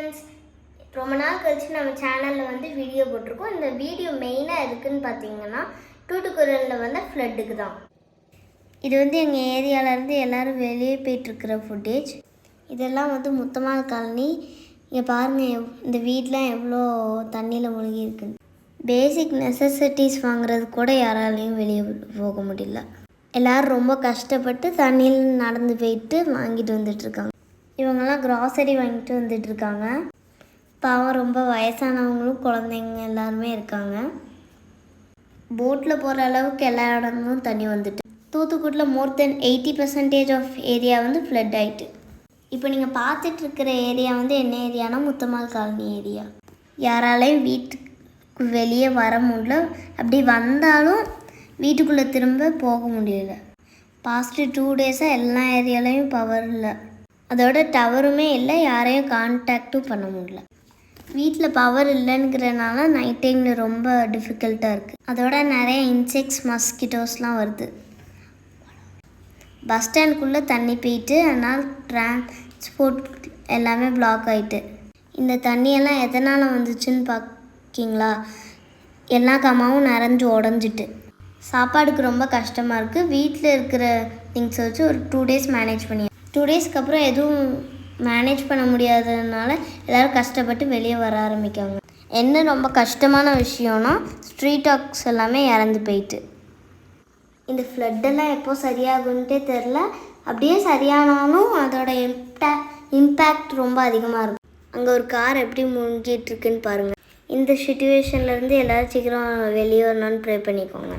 Friends, ரொம்ப நாள் கழிச்சு நம்ம சேனலில் வந்து வீடியோ போட்டிருக்கோம். இந்த வீடியோ மெயினாக எதுக்குன்னு பார்த்தீங்கன்னா டூட்டுக்குரலில் வந்து ஃப்ளட்டுக்கு தான். இது வந்து எங்கள் ஏரியாவிலேருந்து எல்லோரும் வெளியே போயிட்டுருக்கிற ஃபுட்டேஜ். இதெல்லாம் வந்து முத்தமால் காலனி. இங்கே பாருங்கள், இந்த வீடெலாம் எவ்வளோ தண்ணியில் மூழ்கி இருக்குன்னு. பேசிக் நெசசிட்டிஸ் வாங்குறது கூட யாராலையும் வெளியே போக முடியல. எல்லோரும் ரொம்ப கஷ்டப்பட்டு தண்ணியில் நடந்து போயிட்டு வாங்கிட்டு வந்துட்டுருக்காங்க. இவங்கெல்லாம் க்ராசரி வாங்கிட்டு வந்துட்டுருக்காங்க. பாவம், ரொம்ப வயசானவங்களும் குழந்தைங்க எல்லாருமே இருக்காங்க. போட்டில் போகிற அளவுக்கு எல்லா இடமும் தண்ணி வந்துட்டு. தூத்துக்குடியில் மோர் தென் 80% ஆஃப் ஏரியா வந்து ஃப்ளட் ஆகிட்டு. இப்போ நீங்கள் பார்த்துட்ருக்கிற ஏரியா வந்து என்ன ஏரியானா முத்தமால் காலனி ஏரியா. யாராலையும் வீட்டுக்கு வெளியே வர முடியல. அப்படி வந்தாலும் வீட்டுக்குள்ளே திரும்ப போக முடியல. பாஸ்ட்டு 2 டேஸாக எல்லா ஏரியாலையும் பவர் இல்லை. அதோட டவருமே இல்லை, யாரையும் கான்டாக்டும் பண்ண முடியல. வீட்டில் பவர் இல்லைங்கிறனால நைட் டைமில் ரொம்ப டிஃபிகல்ட்டாக இருக்குது. அதோட நிறைய இன்செக்ட்ஸ், மஸ்கிட்டோஸ்லாம் வருது. பஸ் ஸ்டாண்டுக்குள்ளே தண்ணி போயிட்டு, அதனால் டிரான்ஸ்போர்ட் எல்லாமே பிளாக் ஆகிட்டு. இந்த தண்ணியெல்லாம் எதனால் வந்துச்சுன்னு பார்க்கிங்களா? எல்லா கம்மாவும் நிறைஞ்சு உடஞ்சிட்டு. சாப்பாடுக்கு ரொம்ப கஷ்டமாக இருக்குது. வீட்டில் இருக்கிற திங்ஸ் வச்சு ஒரு 2 டேஸ் மேனேஜ் பண்ணி 2 டேஸ்க்கு அப்புறம் எதுவும் மேனேஜ் பண்ண முடியாததுனால எல்லோரும் கஷ்டப்பட்டு வெளியே வர ஆரம்பிக்காங்க. என்ன ரொம்ப கஷ்டமான விஷயம்னா ஸ்ட்ரீட் டாக்ஸ் எல்லாமே இறந்து போயிட்டு. இந்த ஃப்ளட்டெல்லாம் எப்போ சரியாகுன்ட்டே தெரில. அப்படியே சரியானாலும் அதோட இம்பேக்ட் ரொம்ப அதிகமாக இருக்கும். அங்கே ஒரு கார் எப்படி மூழ்கிட்டு இருக்குன்னு பாருங்கள். இந்த சிச்சுவேஷன்லேருந்து எல்லோரும் சீக்கிரம் வெளியே வரணும்னு ப்ரே பண்ணிக்கோங்க.